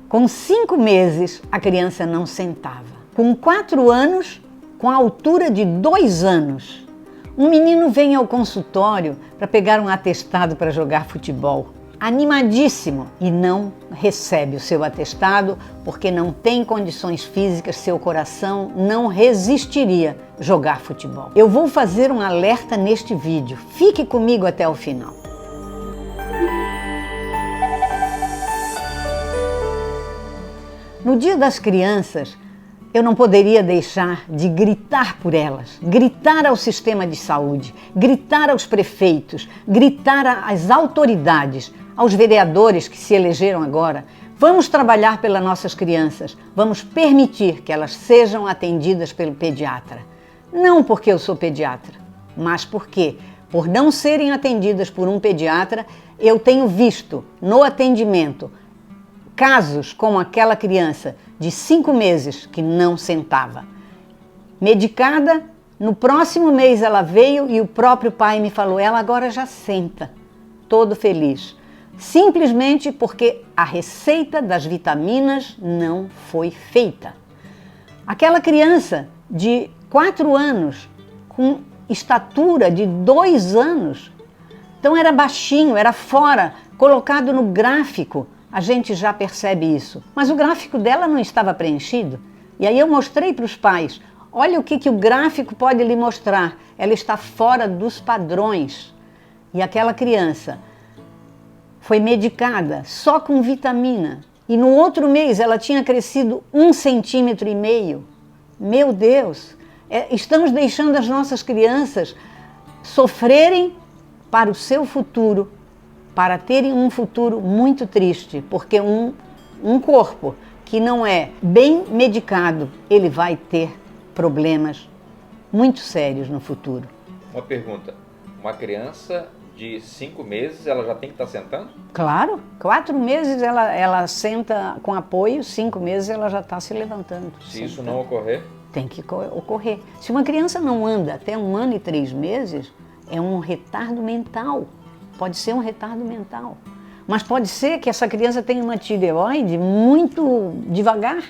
Com 5 meses, a criança não sentava. Com 4 anos, com a altura de 2 anos, um menino vem ao consultório para pegar um atestado para jogar futebol. Animadíssimo, e não recebe o seu atestado porque não tem condições físicas, seu coração não resistiria jogar futebol. Eu vou fazer um alerta neste vídeo, fique comigo até o final. No Dia das Crianças, eu não poderia deixar de gritar por elas, gritar ao sistema de saúde, gritar aos prefeitos, gritar às autoridades, aos vereadores que se elegeram agora. Vamos trabalhar pelas nossas crianças, vamos permitir que elas sejam atendidas pelo pediatra. Não porque eu sou pediatra, mas porque, por não serem atendidas por um pediatra, eu tenho visto no atendimento casos como aquela criança de 5 meses que não sentava. Medicada, no próximo mês ela veio e o próprio pai me falou, ela agora já senta, todo feliz. Simplesmente porque a receita das vitaminas não foi feita. Aquela criança de 4 anos, com estatura de 2 anos, então era baixinho, era fora, colocado no gráfico, a gente já percebe isso. Mas o gráfico dela não estava preenchido. E aí eu mostrei para os pais, olha o que o gráfico pode lhe mostrar. Ela está fora dos padrões. E aquela criança foi medicada só com vitamina. E no outro mês ela tinha crescido 1,5 centímetros. Meu Deus, estamos deixando as nossas crianças sofrerem para o seu futuro, para terem um futuro muito triste, porque um corpo que não é bem medicado, ele vai ter problemas muito sérios no futuro. Uma pergunta, uma criança de 5 meses, ela já tem que estar sentando? Claro, 4 meses ela senta com apoio, 5 meses ela já está se levantando. Se isso não ocorrer? Tem que ocorrer. Se uma criança não anda até 1 ano e 3 meses, é um retardo mental. Pode ser um retardo mental, mas pode ser que essa criança tenha uma tireoide muito devagar.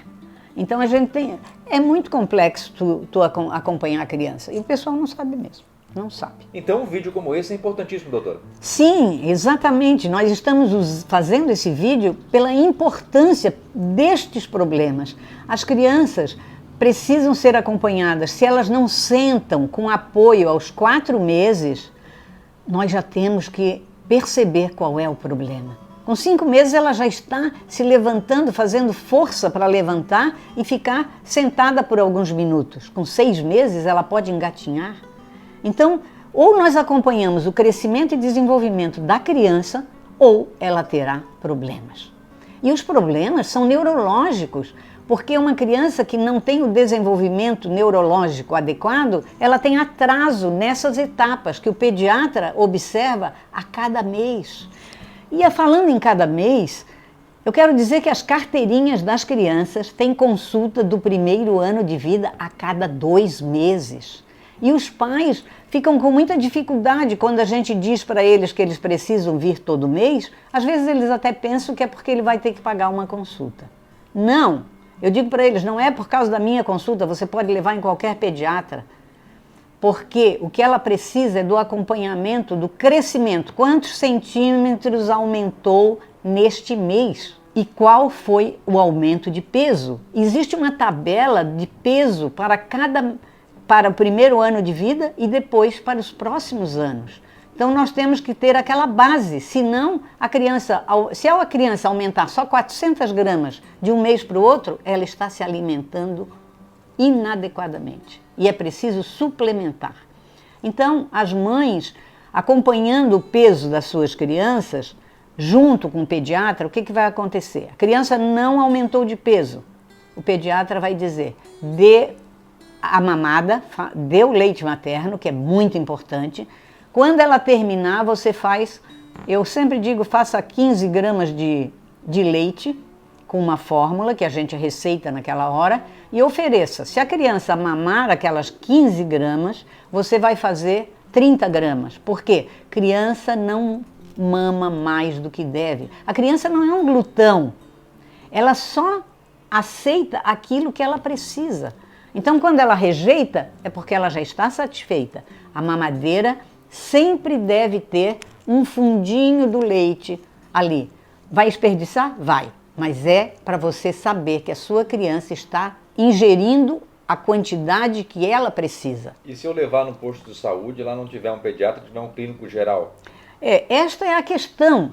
Então a gente tem, é muito complexo tu acompanhar a criança e o pessoal não sabe mesmo, não sabe. Então um vídeo como esse é importantíssimo, doutora? Sim, exatamente. Nós estamos fazendo esse vídeo pela importância destes problemas. As crianças precisam ser acompanhadas. Se elas não sentam com apoio aos 4 meses, nós já temos que perceber qual é o problema. Com 5 meses ela já está se levantando, fazendo força para levantar e ficar sentada por alguns minutos. Com 6 meses ela pode engatinhar. Então, ou nós acompanhamos o crescimento e desenvolvimento da criança, ou ela terá problemas. E os problemas são neurológicos, porque uma criança que não tem o desenvolvimento neurológico adequado, ela tem atraso nessas etapas que o pediatra observa a cada mês. E falando em cada mês, eu quero dizer que as carteirinhas das crianças têm consulta do 1º ano de vida a cada 2 meses. E os pais ficam com muita dificuldade quando a gente diz para eles que eles precisam vir todo mês. Às vezes eles até pensam que é porque ele vai ter que pagar uma consulta. Não! Eu digo para eles, não é por causa da minha consulta, você pode levar em qualquer pediatra, porque o que ela precisa é do acompanhamento, do crescimento. Quantos centímetros aumentou neste mês? E qual foi o aumento de peso? Existe uma tabela de peso para o 1º ano de vida e depois para os próximos anos. Então nós temos que ter aquela base, senão se a criança aumentar só 400 gramas de um mês para o outro, ela está se alimentando inadequadamente e é preciso suplementar. Então as mães, acompanhando o peso das suas crianças, junto com o pediatra, o que vai acontecer? A criança não aumentou de peso, o pediatra vai dizer, dê a mamada, dê o leite materno, que é muito importante. Quando ela terminar, você faz, eu sempre digo, faça 15 gramas de leite com uma fórmula que a gente receita naquela hora e ofereça. Se a criança mamar aquelas 15 gramas, você vai fazer 30 gramas. Por quê? Criança não mama mais do que deve. A criança não é um glutão. Ela só aceita aquilo que ela precisa. Então, quando ela rejeita, é porque ela já está satisfeita. A mamadeira sempre deve ter um fundinho do leite ali. Vai desperdiçar? Vai. Mas é para você saber que a sua criança está ingerindo a quantidade que ela precisa. E se eu levar no posto de saúde, lá não tiver um pediatra, tiver um clínico geral? Esta é a questão.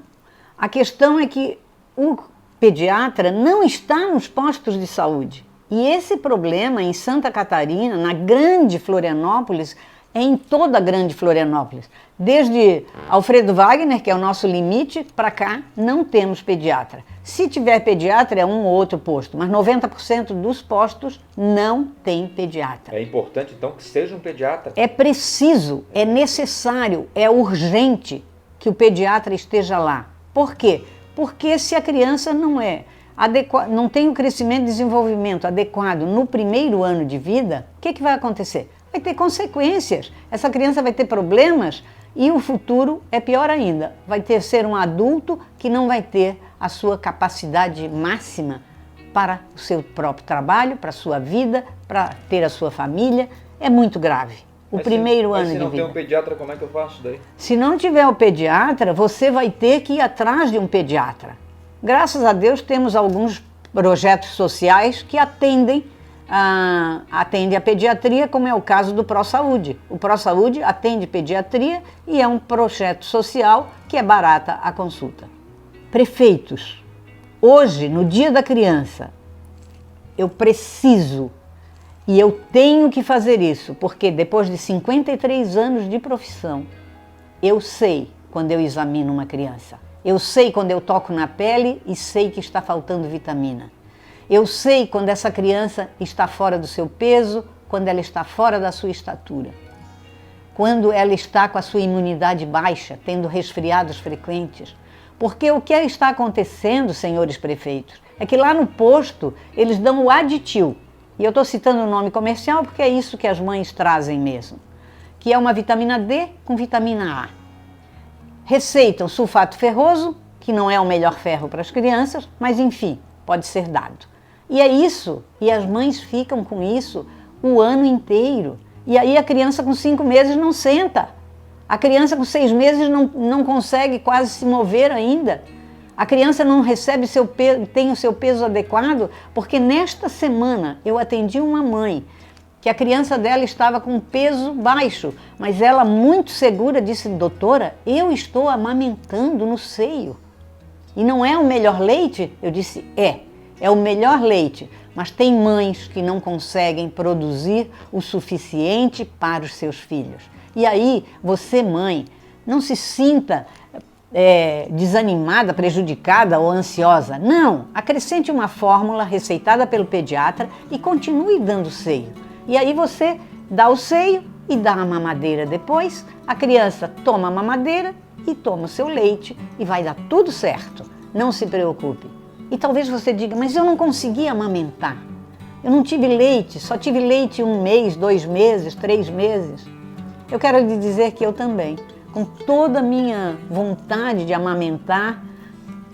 A questão é que o pediatra não está nos postos de saúde. E esse problema em Santa Catarina, na grande Florianópolis, é em toda a grande Florianópolis. Desde Alfredo Wagner, que é o nosso limite, para cá não temos pediatra. Se tiver pediatra é um ou outro posto, mas 90% dos postos não tem pediatra. É importante então que seja um pediatra? É preciso, é necessário, é urgente que o pediatra esteja lá. Por quê? Porque se a criança não tem o crescimento e desenvolvimento adequado no primeiro ano de vida, o que vai acontecer? Vai ter consequências. Essa criança vai ter problemas e o futuro é pior ainda. Vai ser um adulto que não vai ter a sua capacidade máxima para o seu próprio trabalho, para a sua vida, para ter a sua família. É muito grave. O primeiro ano de vida. Se não tem um pediatra, como é que eu faço daí? Se não tiver o pediatra, você vai ter que ir atrás de um pediatra. Graças a Deus temos alguns projetos sociais que atendem a pediatria, como é o caso do ProSaúde. O ProSaúde atende pediatria e é um projeto social que é barata a consulta. Prefeitos, hoje, no Dia da Criança, eu preciso e eu tenho que fazer isso, porque depois de 53 anos de profissão, eu sei quando eu examino uma criança. Eu sei quando eu toco na pele e sei que está faltando vitamina. Eu sei quando essa criança está fora do seu peso, quando ela está fora da sua estatura. Quando ela está com a sua imunidade baixa, tendo resfriados frequentes. Porque o que está acontecendo, senhores prefeitos, é que lá no posto eles dão o Aditil. E eu estou citando o nome comercial porque é isso que as mães trazem mesmo. Que é uma vitamina D com vitamina A. Receitam sulfato ferroso, que não é o melhor ferro para as crianças, mas enfim, pode ser dado. E é isso, e as mães ficam com isso o ano inteiro. E aí a criança com 5 meses não senta. A criança com 6 meses não consegue quase se mover ainda. A criança não recebe tem o seu peso adequado, porque nesta semana eu atendi uma mãe que a criança dela estava com peso baixo, mas ela muito segura disse: doutora, eu estou amamentando no seio. E não é o melhor leite? Eu disse, é o melhor leite, mas tem mães que não conseguem produzir o suficiente para os seus filhos. E aí, você mãe, não se sinta desanimada, prejudicada ou ansiosa. Não, acrescente uma fórmula receitada pelo pediatra e continue dando seio. E aí você dá o seio e dá a mamadeira depois, a criança toma a mamadeira e toma o seu leite e vai dar tudo certo. Não se preocupe. E talvez você diga, mas eu não consegui amamentar. Eu não tive leite, só tive leite 1 mês, 2 meses, 3 meses. Eu quero lhe dizer que eu também, com toda a minha vontade de amamentar,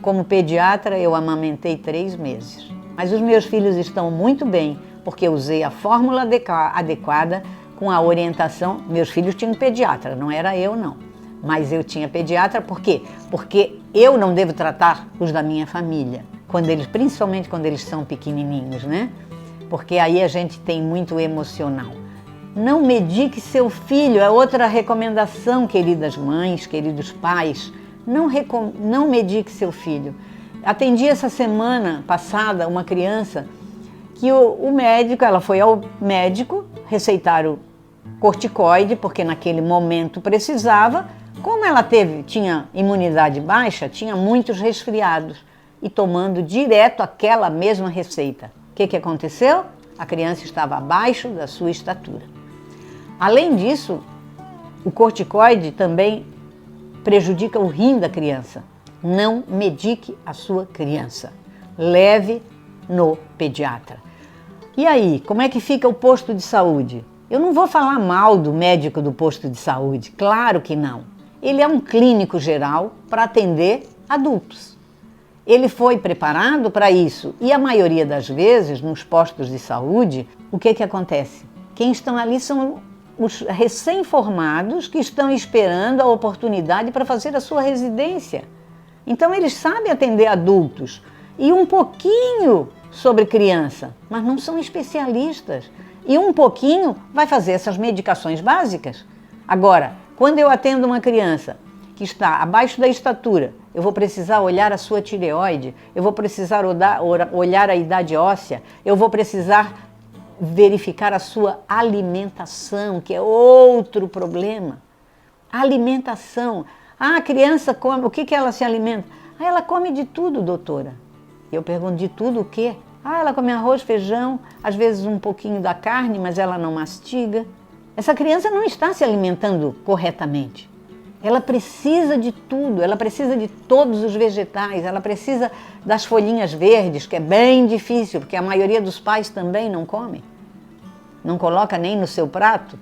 como pediatra, eu amamentei 3 meses. Mas os meus filhos estão muito bem, porque eu usei a fórmula adequada com a orientação. Meus filhos tinham pediatra, não era eu não. Mas eu tinha pediatra, por quê? Porque eu não devo tratar os da minha família, principalmente quando eles são pequenininhos, né? Porque aí a gente tem muito emocional. Não medique seu filho, é outra recomendação, queridas mães, queridos pais. Não medique seu filho. Atendi essa semana passada uma criança que o médico, ela foi ao médico, receitaram corticoide, porque naquele momento precisava. Como ela tinha imunidade baixa, tinha muitos resfriados e tomando direto aquela mesma receita. O que aconteceu? A criança estava abaixo da sua estatura. Além disso, o corticoide também prejudica o rim da criança. Não medique a sua criança. Leve no pediatra. E aí, como é que fica o posto de saúde? Eu não vou falar mal do médico do posto de saúde, claro que não. Ele é um clínico geral para atender adultos. Ele foi preparado para isso. E a maioria das vezes, nos postos de saúde, o que acontece? Quem estão ali são os recém-formados que estão esperando a oportunidade para fazer a sua residência. Então, eles sabem atender adultos e um pouquinho sobre criança, mas não são especialistas. E um pouquinho vai fazer essas medicações básicas. Agora, quando eu atendo uma criança que está abaixo da estatura, eu vou precisar olhar a sua tireoide, eu vou precisar olhar a idade óssea, eu vou precisar verificar a sua alimentação, que é outro problema. Alimentação. A criança come, o que ela se alimenta? Ela come de tudo, doutora. Eu pergunto, de tudo o quê? Ela come arroz, feijão, às vezes um pouquinho da carne, mas ela não mastiga. Essa criança não está se alimentando corretamente. Ela precisa de tudo, ela precisa de todos os vegetais, ela precisa das folhinhas verdes, que é bem difícil, porque a maioria dos pais também não come, não coloca nem no seu prato.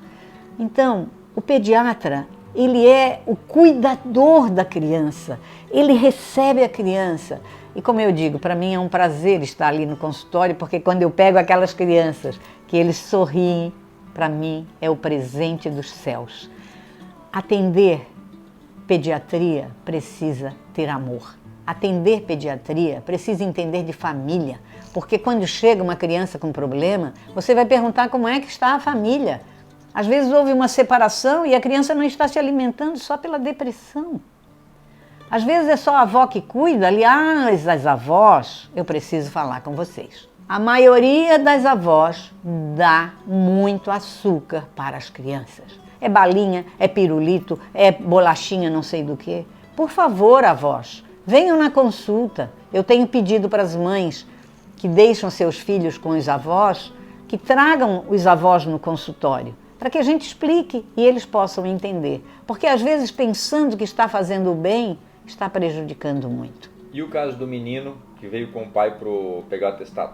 Então, o pediatra, ele é o cuidador da criança, ele recebe a criança. E como eu digo, para mim é um prazer estar ali no consultório, porque quando eu pego aquelas crianças que eles sorriem, para mim é o presente dos céus. Atender pediatria precisa ter amor. Atender pediatria precisa entender de família, porque quando chega uma criança com problema, você vai perguntar como é que está a família. Às vezes houve uma separação e a criança não está se alimentando só pela depressão. Às vezes é só a avó que cuida. Aliás, as avós, eu preciso falar com vocês. A maioria das avós dá muito açúcar para as crianças. É balinha, é pirulito, é bolachinha não sei do que. Por favor, avós, venham na consulta. Eu tenho pedido para as mães que deixam seus filhos com os avós, que tragam os avós no consultório, para que a gente explique e eles possam entender. Porque às vezes pensando que está fazendo o bem, está prejudicando muito. E o caso do menino que veio com o pai para pegar o atestado?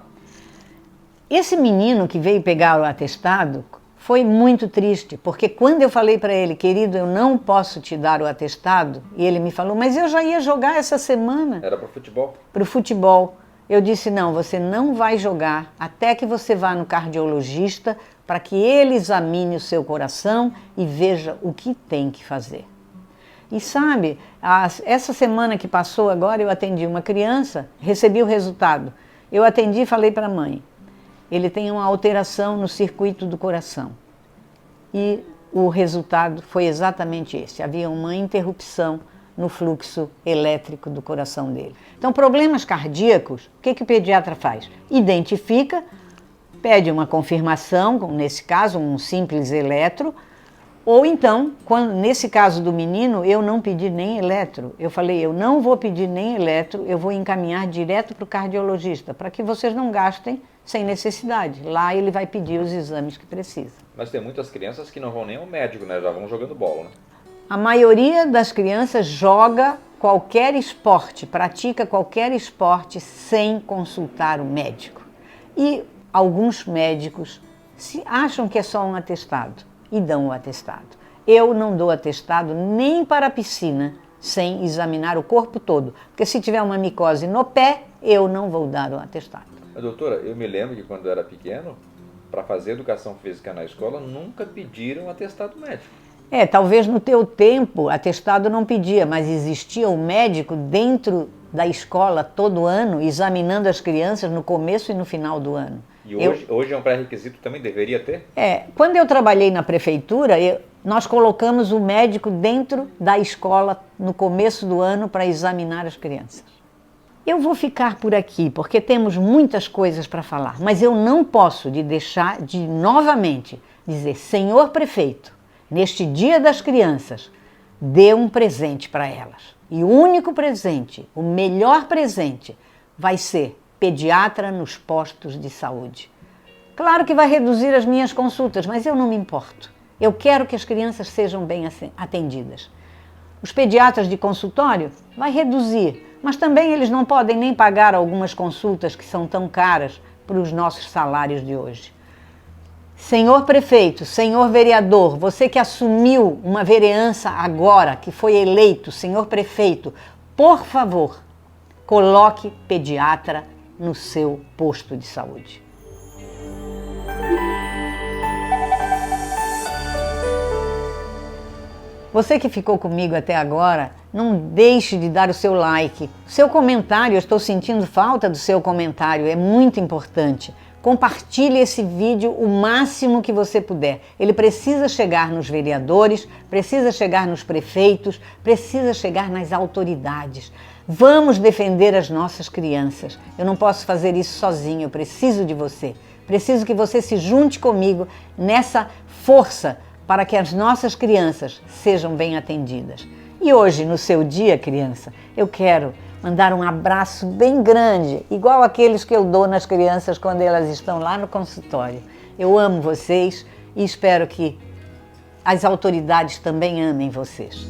Esse menino que veio pegar o atestado foi muito triste, porque quando eu falei para ele, querido, eu não posso te dar o atestado, e ele me falou, mas eu já ia jogar essa semana. Era para o futebol? Para o futebol. Eu disse, não, você não vai jogar até que você vá no cardiologista para que ele examine o seu coração e veja o que tem que fazer. E sabe, essa semana que passou agora eu atendi uma criança, recebi o resultado. Eu atendi e falei para a mãe, ele tem uma alteração no circuito do coração. E o resultado foi exatamente esse, havia uma interrupção no fluxo elétrico do coração dele. Então, problemas cardíacos, o que o pediatra faz? Identifica, pede uma confirmação, nesse caso um simples eletro, ou então, nesse caso do menino, eu não pedi nem eletro. Eu falei, eu não vou pedir nem eletro, eu vou encaminhar direto para o cardiologista, para que vocês não gastem sem necessidade. Lá ele vai pedir os exames que precisa. Mas tem muitas crianças que não vão nem ao médico, né? Já vão jogando bola, né? A maioria das crianças joga qualquer esporte, pratica qualquer esporte sem consultar o médico. E alguns médicos acham que é só um atestado e dão o atestado. Eu não dou atestado nem para a piscina sem examinar o corpo todo, porque se tiver uma micose no pé, eu não vou dar o atestado. Doutora, eu me lembro que quando eu era pequeno, para fazer educação física na escola, nunca pediram atestado médico. Talvez no teu tempo atestado não pedia, mas existia um médico dentro da escola todo ano, examinando as crianças no começo e no final do ano. E hoje é um pré-requisito também? Deveria ter? Quando eu trabalhei na prefeitura, nós colocamos o médico dentro da escola no começo do ano para examinar as crianças. Eu vou ficar por aqui, porque temos muitas coisas para falar, mas eu não posso deixar de novamente dizer, senhor prefeito, neste Dia das Crianças, dê um presente para elas. E o único presente, o melhor presente, vai ser pediatra nos postos de saúde. Claro que vai reduzir as minhas consultas, mas eu não me importo. Eu quero que as crianças sejam bem atendidas. Os pediatras de consultório vai reduzir, mas também eles não podem nem pagar algumas consultas que são tão caras para os nossos salários de hoje. Senhor prefeito, senhor vereador, você que assumiu uma vereança agora, que foi eleito, senhor prefeito, por favor, Coloque pediatra no seu posto de saúde. Você que ficou comigo até agora, não deixe de dar o seu like. Seu comentário, eu estou sentindo falta do seu comentário, é muito importante. Compartilhe esse vídeo o máximo que você puder. Ele precisa chegar nos vereadores, precisa chegar nos prefeitos, precisa chegar nas autoridades. Vamos defender as nossas crianças. Eu não posso fazer isso sozinho, eu preciso de você. Preciso que você se junte comigo nessa força para que as nossas crianças sejam bem atendidas. E hoje, no seu dia, criança, eu quero mandar um abraço bem grande, igual aqueles que eu dou nas crianças quando elas estão lá no consultório. Eu amo vocês e espero que as autoridades também amem vocês.